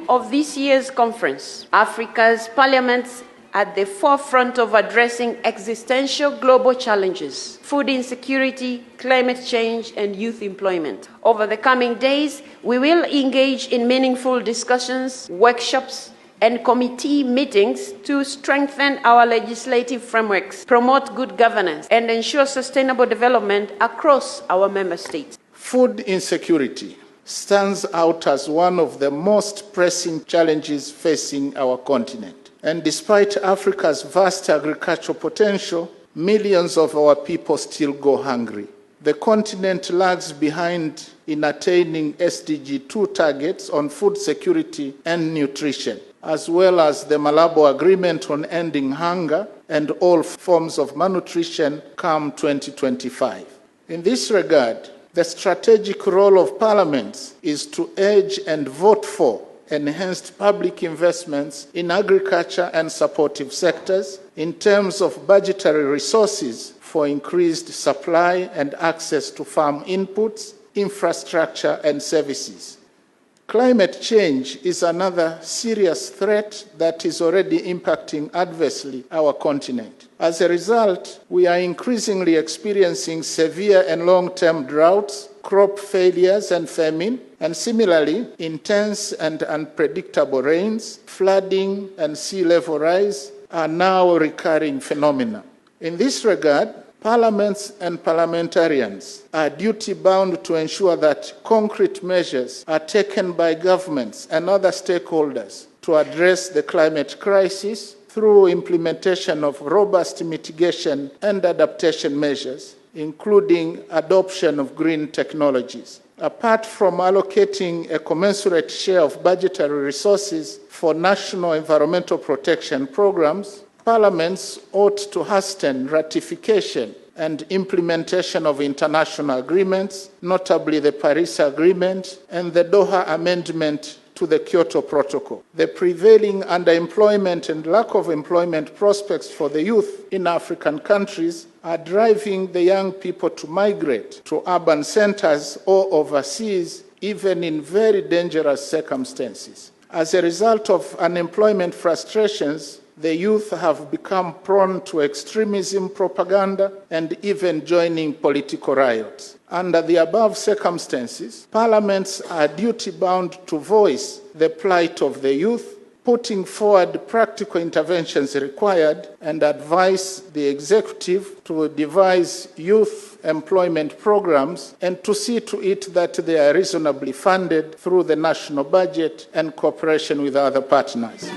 Of this year's conference, Africa's parliaments at the forefront of addressing existential global challenges, food insecurity, climate change, and youth employment. Over the coming days, we will engage in meaningful discussions, workshops, and committee meetings to strengthen our legislative frameworks, promote good governance, and ensure sustainable development across our member states. Food insecurity stands out as one of the most pressing challenges facing our continent. And despite Africa's vast agricultural potential, millions of our people still go hungry. The continent lags behind in attaining SDG 2 targets on food security and nutrition, as well as the Malabo Agreement on ending hunger and all forms of malnutrition come 2025. In this regard, the strategic role of parliaments is to urge and vote for enhanced public investments in agriculture and supportive sectors in terms of budgetary resources for increased supply and access to farm inputs, infrastructure, and services. Climate change is another serious threat that is already impacting adversely our continent. As a result, we are increasingly experiencing severe and long-term droughts, crop failures and famine, and similarly, intense and unpredictable rains, flooding, and sea level rise are now recurring phenomena. In this regard, parliaments and parliamentarians are duty-bound to ensure that concrete measures are taken by governments and other stakeholders to address the climate crisis through implementation of robust mitigation and adaptation measures, including adoption of green technologies. Apart from allocating a commensurate share of budgetary resources for national environmental protection programs, parliaments ought to hasten ratification and implementation of international agreements, notably the Paris Agreement and the Doha Amendment to the Kyoto Protocol. The prevailing underemployment and lack of employment prospects for the youth in African countries are driving the young people to migrate to urban centers or overseas, even in very dangerous circumstances. As a result of unemployment frustrations, the youth have become prone to extremism propaganda and even joining political riots. Under the above circumstances, parliaments are duty-bound to voice the plight of the youth, putting forward practical interventions required, and advise the executive to devise youth employment programs and to see to it that they are reasonably funded through the national budget and cooperation with other partners.